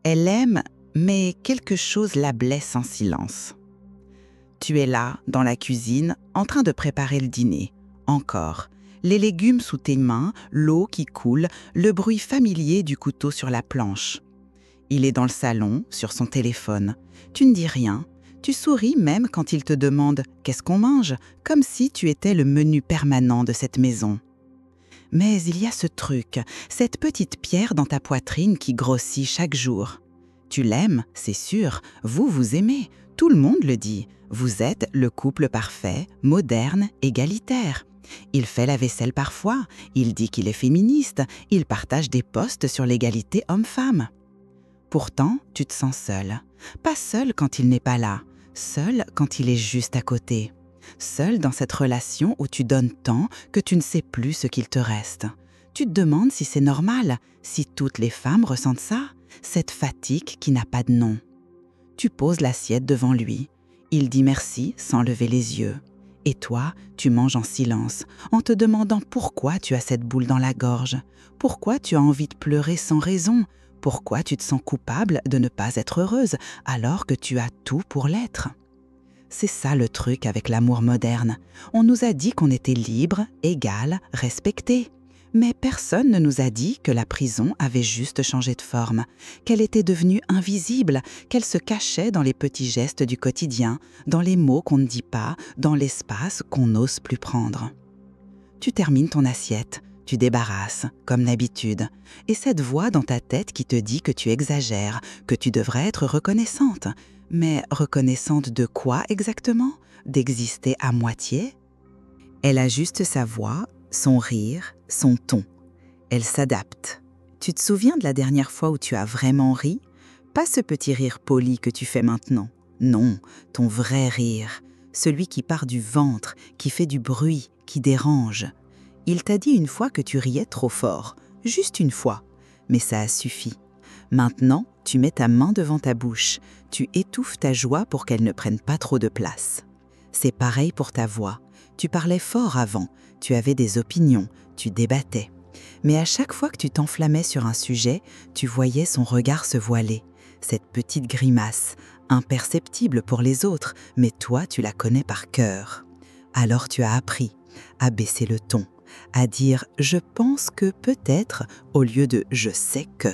Elle aime, mais quelque chose la blesse en silence. Tu es là, dans la cuisine, en train de préparer le dîner. Encore. Les légumes sous tes mains, l'eau qui coule, le bruit familier du couteau sur la planche. Il est dans le salon, sur son téléphone. Tu ne dis rien. Tu souris même quand il te demande « Qu'est-ce qu'on mange ?» comme si tu étais le menu permanent de cette maison. Mais il y a ce truc, cette petite pierre dans ta poitrine qui grossit chaque jour. Tu l'aimes, c'est sûr, vous vous aimez, tout le monde le dit. Vous êtes le couple parfait, moderne, égalitaire. Il fait la vaisselle parfois, il dit qu'il est féministe, il partage des posts sur l'égalité homme-femme. Pourtant, tu te sens seul. Pas seul quand il n'est pas là, seul quand il est juste à côté. Seul dans cette relation où tu donnes tant que tu ne sais plus ce qu'il te reste. Tu te demandes si c'est normal, si toutes les femmes ressentent ça, cette fatigue qui n'a pas de nom. Tu poses l'assiette devant lui. Il dit merci sans lever les yeux. Et toi, tu manges en silence, en te demandant pourquoi tu as cette boule dans la gorge, pourquoi tu as envie de pleurer sans raison, pourquoi tu te sens coupable de ne pas être heureuse alors que tu as tout pour l'être. C'est ça le truc avec l'amour moderne. On nous a dit qu'on était libre, égal, respecté. Mais personne ne nous a dit que la prison avait juste changé de forme, qu'elle était devenue invisible, qu'elle se cachait dans les petits gestes du quotidien, dans les mots qu'on ne dit pas, dans l'espace qu'on n'ose plus prendre. Tu termines ton assiette, tu débarrasses, comme d'habitude, et cette voix dans ta tête qui te dit que tu exagères, que tu devrais être reconnaissante. Mais reconnaissante de quoi exactement? D'exister à moitié? Elle ajuste sa voix, son rire, son ton. Elle s'adapte. Tu te souviens de la dernière fois où tu as vraiment ri? Pas ce petit rire poli que tu fais maintenant. Non, ton vrai rire. Celui qui part du ventre, qui fait du bruit, qui dérange. Il t'a dit une fois que tu riais trop fort. Juste une fois. Mais ça a suffi. Maintenant, tu mets ta main devant ta bouche. Tu étouffes ta joie pour qu'elle ne prenne pas trop de place. C'est pareil pour ta voix. Tu parlais fort avant, tu avais des opinions, tu débattais. Mais à chaque fois que tu t'enflammais sur un sujet, tu voyais son regard se voiler. Cette petite grimace, imperceptible pour les autres, mais toi tu la connais par cœur. Alors tu as appris à baisser le ton, à dire « je pense que peut-être » au lieu de « je sais que ».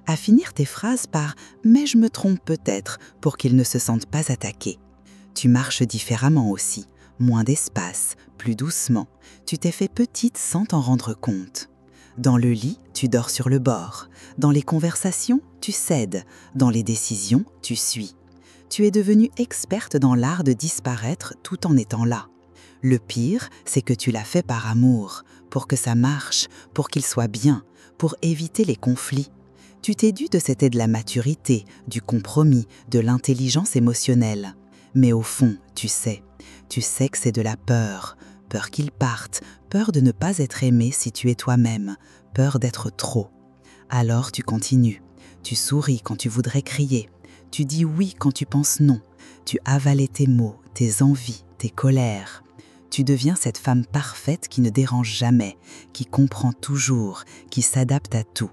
À finir tes phrases par « mais je me trompe peut-être » pour qu'ils ne se sentent pas attaqués. Tu marches différemment aussi. Moins d'espace, plus doucement. Tu t'es fait petite sans t'en rendre compte. Dans le lit, tu dors sur le bord. Dans les conversations, tu cèdes. Dans les décisions, tu suis. Tu es devenue experte dans l'art de disparaître tout en étant là. Le pire, c'est que tu l'as fait par amour, pour que ça marche, pour qu'il soit bien, pour éviter les conflits. Tu t'es dû de c'était de la maturité, du compromis, de l'intelligence émotionnelle. Mais au fond, tu sais que c'est de la peur, peur qu'il parte, peur de ne pas être aimé si tu es toi-même, peur d'être trop. Alors tu continues, tu souris quand tu voudrais crier, tu dis oui quand tu penses non, tu avales tes mots, tes envies, tes colères. Tu deviens cette femme parfaite qui ne dérange jamais, qui comprend toujours, qui s'adapte à tout.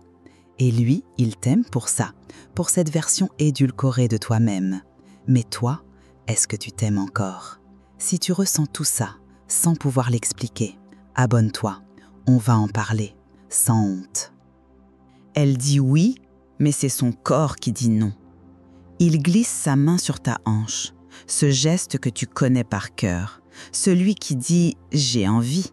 Et lui, il t'aime pour ça, pour cette version édulcorée de toi-même. Mais toi, est-ce que tu t'aimes encore ? Si tu ressens tout ça, sans pouvoir l'expliquer, abonne-toi, on va en parler, sans honte. Elle dit oui, mais c'est son corps qui dit non. Il glisse sa main sur ta hanche, ce geste que tu connais par cœur, celui qui dit « j'ai envie ».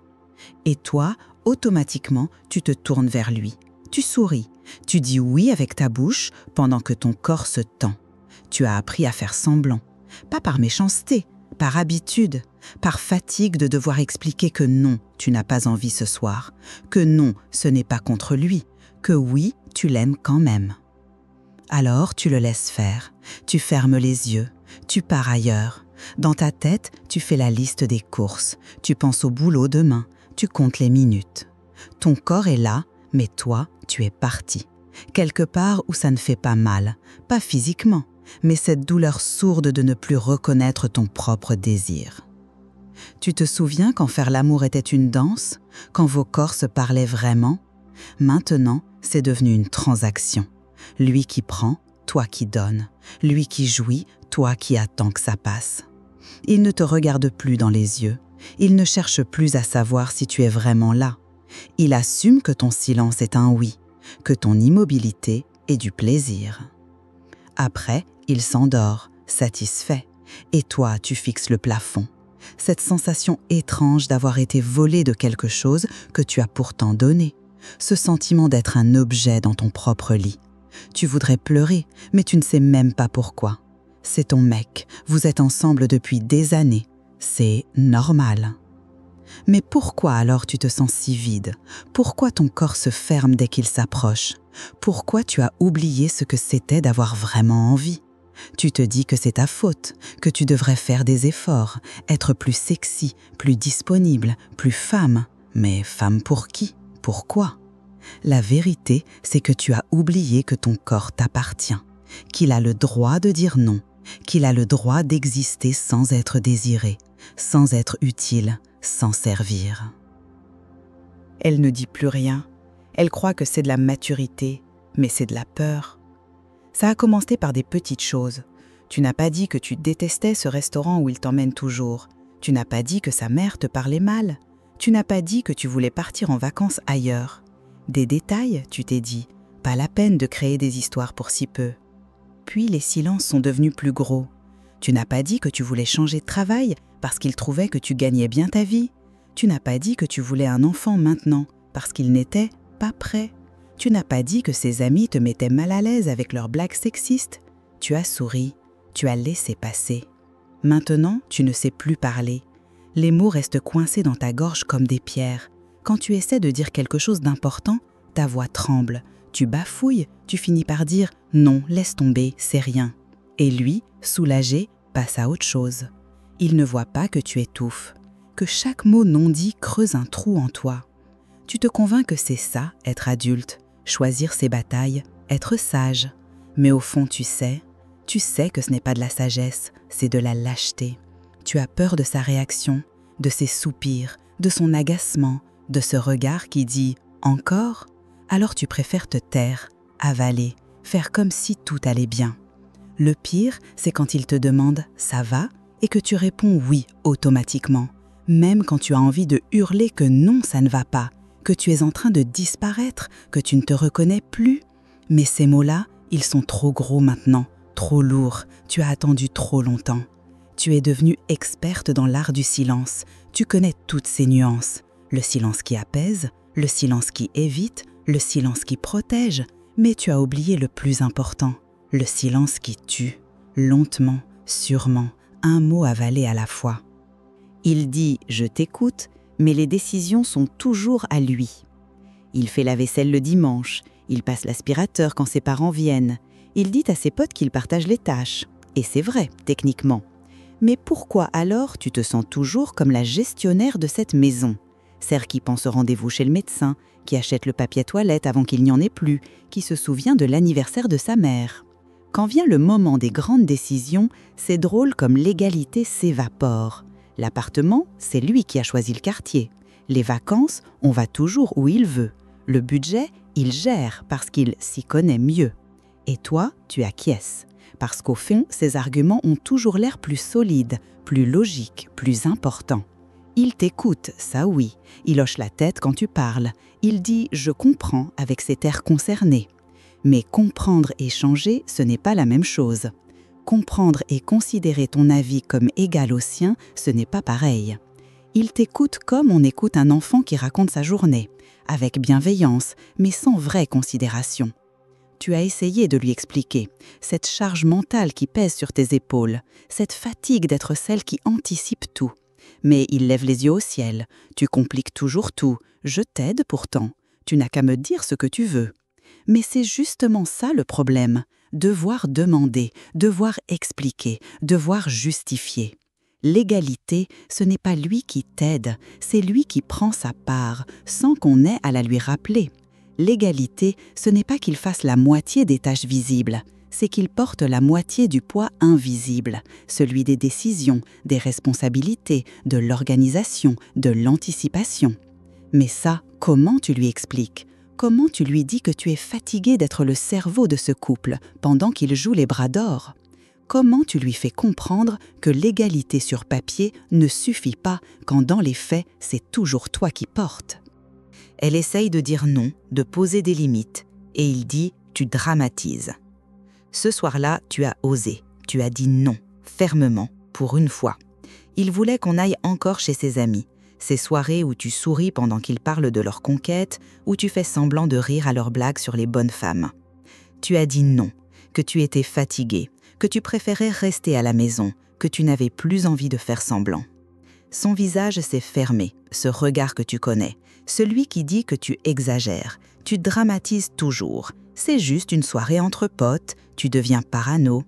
Et toi, automatiquement, tu te tournes vers lui. Tu souris, tu dis oui avec ta bouche pendant que ton corps se tend. Tu as appris à faire semblant, pas par méchanceté, par habitude, par fatigue de devoir expliquer que non, tu n'as pas envie ce soir, que non, ce n'est pas contre lui, que oui, tu l'aimes quand même. Alors tu le laisses faire, tu fermes les yeux, tu pars ailleurs. Dans ta tête, tu fais la liste des courses, tu penses au boulot demain, tu comptes les minutes. Ton corps est là, mais toi, tu es parti. Quelque part où ça ne fait pas mal, pas physiquement, mais cette douleur sourde de ne plus reconnaître ton propre désir. Tu te souviens quand faire l'amour était une danse, quand vos corps se parlaient vraiment? Maintenant, c'est devenu une transaction. Lui qui prend, toi qui donnes. Lui qui jouit, toi qui attends que ça passe. Il ne te regarde plus dans les yeux. Il ne cherche plus à savoir si tu es vraiment là. Il assume que ton silence est un oui, que ton immobilité est du plaisir. Après, il s'endort, satisfait, et toi, tu fixes le plafond. Cette sensation étrange d'avoir été volé de quelque chose que tu as pourtant donné. Ce sentiment d'être un objet dans ton propre lit. Tu voudrais pleurer, mais tu ne sais même pas pourquoi. C'est ton mec, vous êtes ensemble depuis des années. C'est normal. Mais pourquoi alors tu te sens si vide? Pourquoi ton corps se ferme dès qu'il s'approche? Pourquoi tu as oublié ce que c'était d'avoir vraiment envie? Tu te dis que c'est ta faute, que tu devrais faire des efforts, être plus sexy, plus disponible, plus femme. Mais femme pour qui? Pourquoi? La vérité, c'est que tu as oublié que ton corps t'appartient, qu'il a le droit de dire non, qu'il a le droit d'exister sans être désiré, sans être utile, sans servir. Elle ne dit plus rien. Elle croit que c'est de la maturité, mais c'est de la peur. Ça a commencé par des petites choses. Tu n'as pas dit que tu détestais ce restaurant où il t'emmène toujours. Tu n'as pas dit que sa mère te parlait mal. Tu n'as pas dit que tu voulais partir en vacances ailleurs. Des détails, tu t'es dit. Pas la peine de créer des histoires pour si peu. Puis les silences sont devenus plus gros. Tu n'as pas dit que tu voulais changer de travail parce qu'il trouvait que tu gagnais bien ta vie. Tu n'as pas dit que tu voulais un enfant maintenant parce qu'il n'était pas prêt. Tu n'as pas dit que ses amis te mettaient mal à l'aise avec leurs blagues sexistes. Tu as souri, tu as laissé passer. Maintenant, tu ne sais plus parler. Les mots restent coincés dans ta gorge comme des pierres. Quand tu essaies de dire quelque chose d'important, ta voix tremble. Tu bafouilles, tu finis par dire « non, laisse tomber, c'est rien ». Et lui, soulagé, passe à autre chose. Il ne voit pas que tu étouffes, que chaque mot non dit creuse un trou en toi. Tu te convaincs que c'est ça, être adulte, choisir ses batailles, être sage. Mais au fond, tu sais que ce n'est pas de la sagesse, c'est de la lâcheté. Tu as peur de sa réaction, de ses soupirs, de son agacement, de ce regard qui dit « encore ?» Alors tu préfères te taire, avaler, faire comme si tout allait bien. Le pire, c'est quand il te demande « ça va ?» et que tu réponds « oui » automatiquement, même quand tu as envie de hurler que non, ça ne va pas, que tu es en train de disparaître, que tu ne te reconnais plus. Mais ces mots-là, ils sont trop gros maintenant, trop lourds, tu as attendu trop longtemps. Tu es devenue experte dans l'art du silence, tu connais toutes ces nuances. Le silence qui apaise, le silence qui évite, le silence qui protège, mais tu as oublié le plus important, le silence qui tue, lentement, sûrement, un mot avalé à la fois. Il dit « je t'écoute », mais les décisions sont toujours à lui. Il fait la vaisselle le dimanche, il passe l'aspirateur quand ses parents viennent, il dit à ses potes qu'il partage les tâches. Et c'est vrai, techniquement. Mais pourquoi alors tu te sens toujours comme la gestionnaire de cette maison ? Celle qui pense au rendez-vous chez le médecin, qui achète le papier toilette avant qu'il n'y en ait plus, qui se souvient de l'anniversaire de sa mère. Quand vient le moment des grandes décisions, c'est drôle comme l'égalité s'évapore. L'appartement, c'est lui qui a choisi le quartier. Les vacances, on va toujours où il veut. Le budget, il gère parce qu'il s'y connaît mieux. Et toi, tu acquiesces. Parce qu'au fond, ses arguments ont toujours l'air plus solides, plus logiques, plus importants. Il t'écoute, ça oui. Il hoche la tête quand tu parles. Il dit « je comprends » avec cet air concerné. Mais comprendre et changer, ce n'est pas la même chose. Comprendre et considérer ton avis comme égal au sien, ce n'est pas pareil. Il t'écoute comme on écoute un enfant qui raconte sa journée, avec bienveillance, mais sans vraie considération. Tu as essayé de lui expliquer cette charge mentale qui pèse sur tes épaules, cette fatigue d'être celle qui anticipe tout. Mais il lève les yeux au ciel, tu compliques toujours tout, je t'aide pourtant, tu n'as qu'à me dire ce que tu veux. Mais c'est justement ça le problème, devoir demander, devoir expliquer, devoir justifier. L'égalité, ce n'est pas lui qui t'aide, c'est lui qui prend sa part, sans qu'on ait à la lui rappeler. L'égalité, ce n'est pas qu'il fasse la moitié des tâches visibles, c'est qu'il porte la moitié du poids invisible, celui des décisions, des responsabilités, de l'organisation, de l'anticipation. Mais ça, comment tu lui expliques ? Comment tu lui dis que tu es fatigué d'être le cerveau de ce couple pendant qu'il joue les bras d'or? Comment tu lui fais comprendre que l'égalité sur papier ne suffit pas quand dans les faits, c'est toujours toi qui portes? Elle essaye de dire non, de poser des limites, et il dit « tu dramatises ». Ce soir-là, tu as osé, tu as dit non, fermement, pour une fois. Il voulait qu'on aille encore chez ses amis, ces soirées où tu souris pendant qu'ils parlent de leur conquête, où tu fais semblant de rire à leurs blagues sur les bonnes femmes. Tu as dit non, que tu étais fatigué, que tu préférais rester à la maison, que tu n'avais plus envie de faire semblant. Son visage s'est fermé, ce regard que tu connais, celui qui dit que tu exagères, tu dramatises toujours. C'est juste une soirée entre potes, tu deviens parano.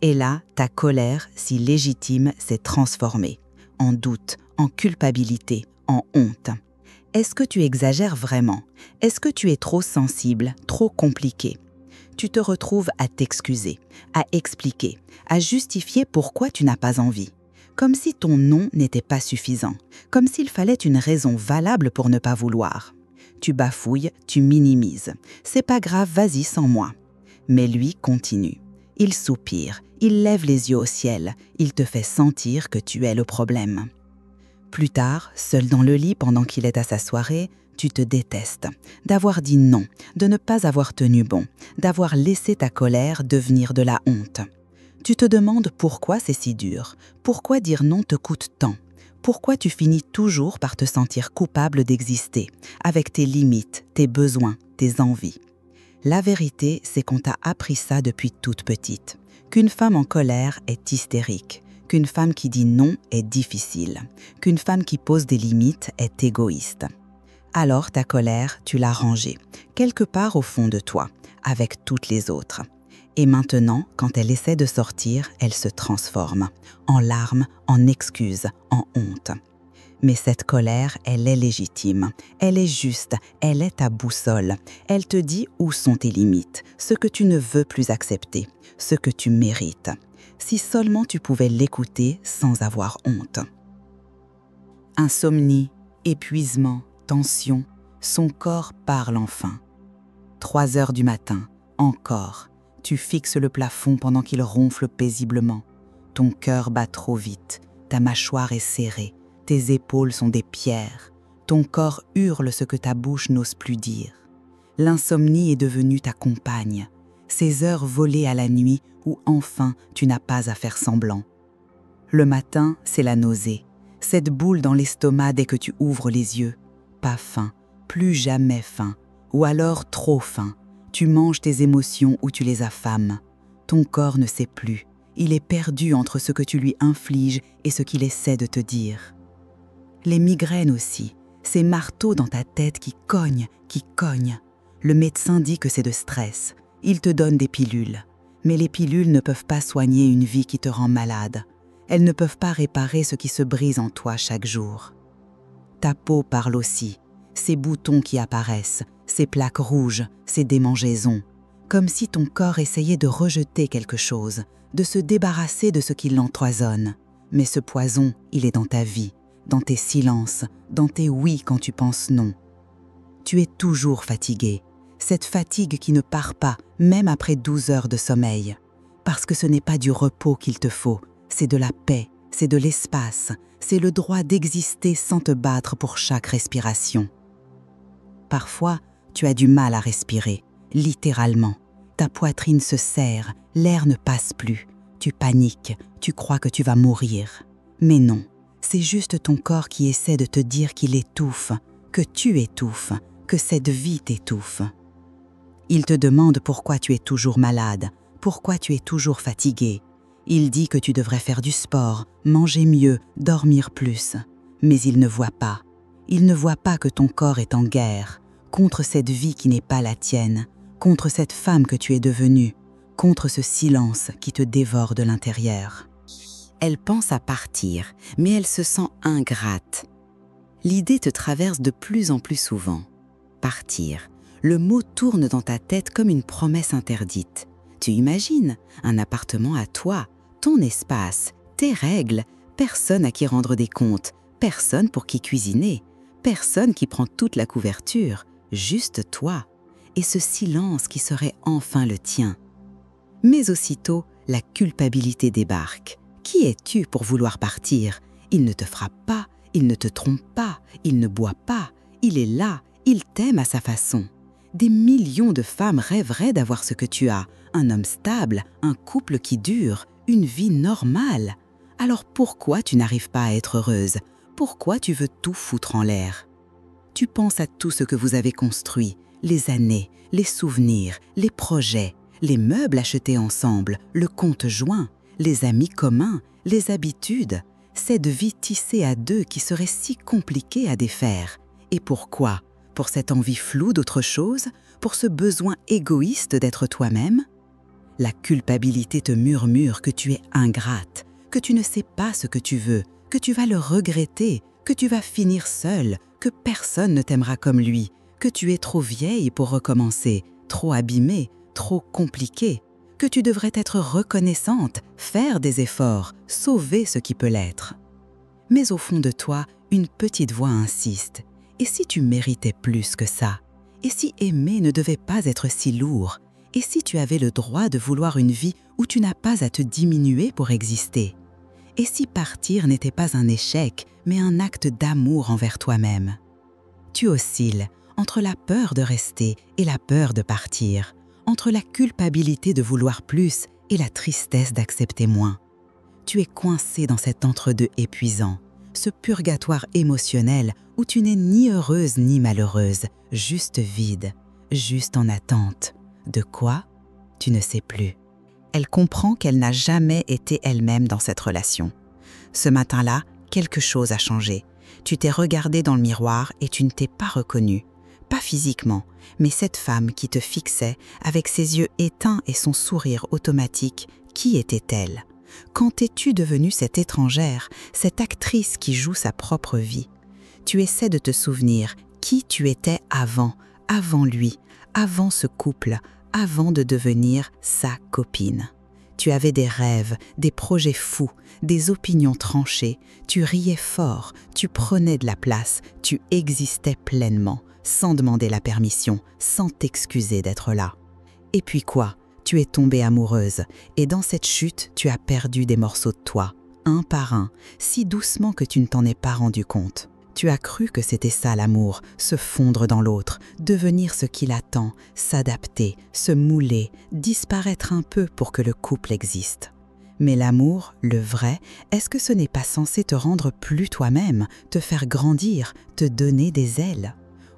Et là, ta colère, si légitime, s'est transformée en doute, en culpabilité, en honte. Est-ce que tu exagères vraiment? Est-ce que tu es trop sensible, trop compliqué? Tu te retrouves à t'excuser, à expliquer, à justifier pourquoi tu n'as pas envie. Comme si ton non n'était pas suffisant, comme s'il fallait une raison valable pour ne pas vouloir. Tu bafouilles, tu minimises. C'est pas grave, vas-y sans moi. Mais lui continue. Il soupire, il lève les yeux au ciel, il te fait sentir que tu es le problème. Plus tard, seul dans le lit pendant qu'il est à sa soirée, tu te détestes, d'avoir dit non, de ne pas avoir tenu bon, d'avoir laissé ta colère devenir de la honte. Tu te demandes pourquoi c'est si dur, pourquoi dire non te coûte tant, pourquoi tu finis toujours par te sentir coupable d'exister, avec tes limites, tes besoins, tes envies. La vérité, c'est qu'on t'a appris ça depuis toute petite, qu'une femme en colère est hystérique, qu'une femme qui dit non est difficile, qu'une femme qui pose des limites est égoïste. Alors ta colère, tu l'as rangée, quelque part au fond de toi, avec toutes les autres. Et maintenant, quand elle essaie de sortir, elle se transforme, en larmes, en excuses, en honte. Mais cette colère, elle est légitime, elle est juste, elle est ta boussole. Elle te dit où sont tes limites, ce que tu ne veux plus accepter, ce que tu mérites. Si seulement tu pouvais l'écouter sans avoir honte. Insomnie, épuisement, tension, son corps parle enfin. 3 heures du matin, encore. Tu fixes le plafond pendant qu'il ronfle paisiblement. Ton cœur bat trop vite, ta mâchoire est serrée, tes épaules sont des pierres, ton corps hurle ce que ta bouche n'ose plus dire. L'insomnie est devenue ta compagne, ces heures volées à la nuit où enfin tu n'as pas à faire semblant. Le matin, c'est la nausée, cette boule dans l'estomac dès que tu ouvres les yeux. Pas faim, plus jamais faim, ou alors trop faim. Tu manges tes émotions ou tu les affames. Ton corps ne sait plus. Il est perdu entre ce que tu lui infliges et ce qu'il essaie de te dire. Les migraines aussi, ces marteaux dans ta tête qui cognent. Le médecin dit que c'est de stress. Il te donne des pilules. Mais les pilules ne peuvent pas soigner une vie qui te rend malade. Elles ne peuvent pas réparer ce qui se brise en toi chaque jour. Ta peau parle aussi. Ces boutons qui apparaissent, ces plaques rouges, ces démangeaisons, comme si ton corps essayait de rejeter quelque chose, de se débarrasser de ce qui l'empoisonne. Mais ce poison, il est dans ta vie, dans tes silences, dans tes oui quand tu penses non. Tu es toujours fatigué, cette fatigue qui ne part pas, même après 12 heures de sommeil. Parce que ce n'est pas du repos qu'il te faut, c'est de la paix, c'est de l'espace, c'est le droit d'exister sans te battre pour chaque respiration. Parfois, tu as du mal à respirer, littéralement. Ta poitrine se serre, l'air ne passe plus. Tu paniques, tu crois que tu vas mourir. Mais non, c'est juste ton corps qui essaie de te dire qu'il étouffe, que tu étouffes, que cette vie t'étouffe. Il te demande pourquoi tu es toujours malade, pourquoi tu es toujours fatigué. Il dit que tu devrais faire du sport, manger mieux, dormir plus. Mais il ne voit pas. Il ne voit pas que ton corps est en guerre, contre cette vie qui n'est pas la tienne, contre cette femme que tu es devenue, contre ce silence qui te dévore de l'intérieur. Elle pense à partir, mais elle se sent ingrate. L'idée te traverse de plus en plus souvent. Partir. Le mot tourne dans ta tête comme une promesse interdite. Tu imagines un appartement à toi, ton espace, tes règles, personne à qui rendre des comptes, personne pour qui cuisiner, personne qui prend toute la couverture, juste toi, et ce silence qui serait enfin le tien. Mais aussitôt, la culpabilité débarque. Qui es-tu pour vouloir partir? Il ne te frappe pas, il ne te trompe pas, il ne boit pas, il est là, il t'aime à sa façon. Des millions de femmes rêveraient d'avoir ce que tu as, un homme stable, un couple qui dure, une vie normale. Alors pourquoi tu n'arrives pas à être heureuse? Pourquoi tu veux tout foutre en l'air? Tu penses à tout ce que vous avez construit, les années, les souvenirs, les projets, les meubles achetés ensemble, le compte joint, les amis communs, les habitudes, cette vie tissée à deux qui serait si compliquée à défaire. Et pourquoi? Pour cette envie floue d'autre chose? Pour ce besoin égoïste d'être toi-même? La culpabilité te murmure que tu es ingrate, que tu ne sais pas ce que tu veux, que tu vas le regretter, que tu vas finir seule, que personne ne t'aimera comme lui, que tu es trop vieille pour recommencer, trop abîmée, trop compliquée, que tu devrais être reconnaissante, faire des efforts, sauver ce qui peut l'être. Mais au fond de toi, une petite voix insiste. Et si tu méritais plus que ça? Et si aimer ne devait pas être si lourd? Et si tu avais le droit de vouloir une vie où tu n'as pas à te diminuer pour exister? Et si partir n'était pas un échec, mais un acte d'amour envers toi-même? Tu oscilles entre la peur de rester et la peur de partir, entre la culpabilité de vouloir plus et la tristesse d'accepter moins. Tu es coincé dans cet entre-deux épuisant, ce purgatoire émotionnel où tu n'es ni heureuse ni malheureuse, juste vide, juste en attente. De quoi? Tu ne sais plus. Elle comprend qu'elle n'a jamais été elle-même dans cette relation. Ce matin-là, quelque chose a changé. Tu t'es regardée dans le miroir et tu ne t'es pas reconnue. Pas physiquement, mais cette femme qui te fixait, avec ses yeux éteints et son sourire automatique, qui était-elle? Quand es-tu devenue cette étrangère, cette actrice qui joue sa propre vie? Tu essaies de te souvenir qui tu étais avant lui, avant ce couple, avant de devenir sa copine. Tu avais des rêves, des projets fous, des opinions tranchées, tu riais fort, tu prenais de la place, tu existais pleinement, sans demander la permission, sans t'excuser d'être là. Et puis quoi? Tu es tombée amoureuse, et dans cette chute, tu as perdu des morceaux de toi, un par un, si doucement que tu ne t'en es pas rendu compte. Tu as cru que c'était ça l'amour, se fondre dans l'autre, devenir ce qu'il attend, s'adapter, se mouler, disparaître un peu pour que le couple existe. Mais l'amour, le vrai, est-ce que ce n'est pas censé te rendre plus toi-même, te faire grandir, te donner des ailes?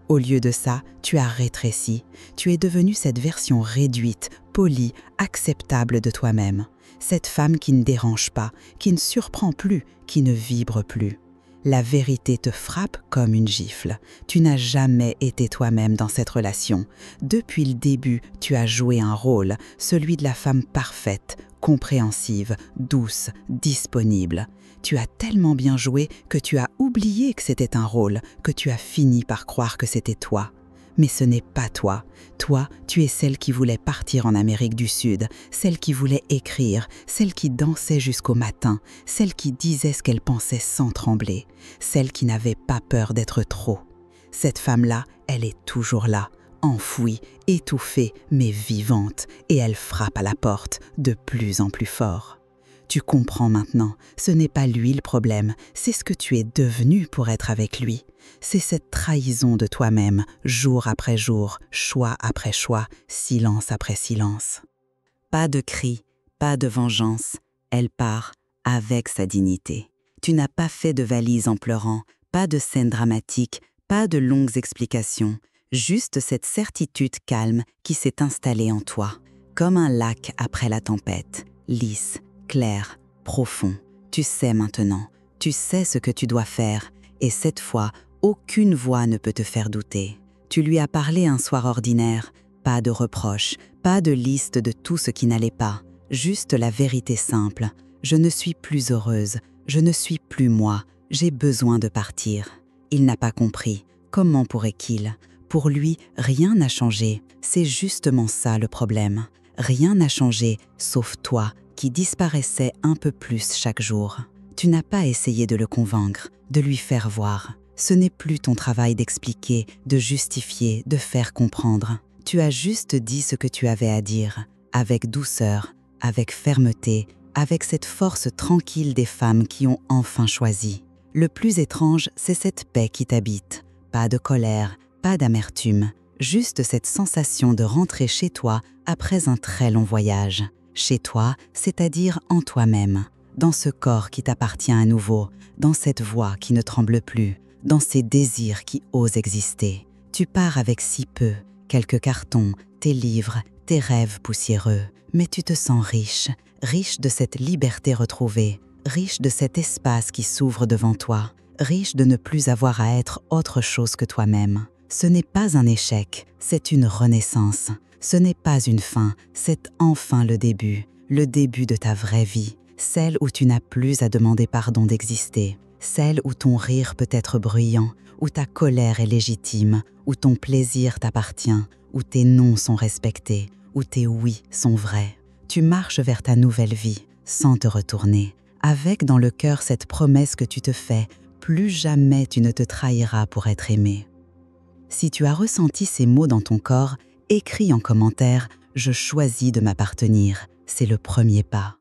Au lieu de ça, tu as rétréci, tu es devenue cette version réduite, polie, acceptable de toi-même. Cette femme qui ne dérange pas, qui ne surprend plus, qui ne vibre plus. La vérité te frappe comme une gifle. Tu n'as jamais été toi-même dans cette relation. Depuis le début, tu as joué un rôle, celui de la femme parfaite, compréhensive, douce, disponible. Tu as tellement bien joué que tu as oublié que c'était un rôle, que tu as fini par croire que c'était toi. Mais ce n'est pas toi. Toi, tu es celle qui voulait partir en Amérique du Sud, celle qui voulait écrire, celle qui dansait jusqu'au matin, celle qui disait ce qu'elle pensait sans trembler, celle qui n'avait pas peur d'être trop. Cette femme-là, elle est toujours là, enfouie, étouffée, mais vivante, et elle frappe à la porte de plus en plus fort. Tu comprends maintenant, ce n'est pas lui le problème, c'est ce que tu es devenu pour être avec lui. C'est cette trahison de toi-même, jour après jour, choix après choix, silence après silence. Pas de cri, pas de vengeance, elle part avec sa dignité. Tu n'as pas fait de valise en pleurant, pas de scène dramatique, pas de longues explications, juste cette certitude calme qui s'est installée en toi, comme un lac après la tempête, lisse, clair, profond. Tu sais maintenant, tu sais ce que tu dois faire, et cette fois, aucune voix ne peut te faire douter. Tu lui as parlé un soir ordinaire, pas de reproches, pas de liste de tout ce qui n'allait pas, juste la vérité simple. Je ne suis plus heureuse, je ne suis plus moi, j'ai besoin de partir. Il n'a pas compris, comment pourrait-il? Pour lui, rien n'a changé, c'est justement ça le problème. Rien n'a changé, sauf toi, qui disparaissait un peu plus chaque jour. Tu n'as pas essayé de le convaincre, de lui faire voir. Ce n'est plus ton travail d'expliquer, de justifier, de faire comprendre. Tu as juste dit ce que tu avais à dire, avec douceur, avec fermeté, avec cette force tranquille des femmes qui ont enfin choisi. Le plus étrange, c'est cette paix qui t'habite. Pas de colère, pas d'amertume, juste cette sensation de rentrer chez toi après un très long voyage. Chez toi, c'est-à-dire en toi-même, dans ce corps qui t'appartient à nouveau, dans cette voix qui ne tremble plus, dans ces désirs qui osent exister. Tu pars avec si peu, quelques cartons, tes livres, tes rêves poussiéreux, mais tu te sens riche, riche de cette liberté retrouvée, riche de cet espace qui s'ouvre devant toi, riche de ne plus avoir à être autre chose que toi-même. Ce n'est pas un échec, c'est une renaissance. Ce n'est pas une fin, c'est enfin le début de ta vraie vie, celle où tu n'as plus à demander pardon d'exister, celle où ton rire peut être bruyant, où ta colère est légitime, où ton plaisir t'appartient, où tes non sont respectés, où tes oui sont vrais. Tu marches vers ta nouvelle vie, sans te retourner, avec dans le cœur cette promesse que tu te fais, plus jamais tu ne te trahiras pour être aimé. Si tu as ressenti ces mots dans ton corps, écris en commentaire « Je choisis de m'appartenir », c'est le premier pas.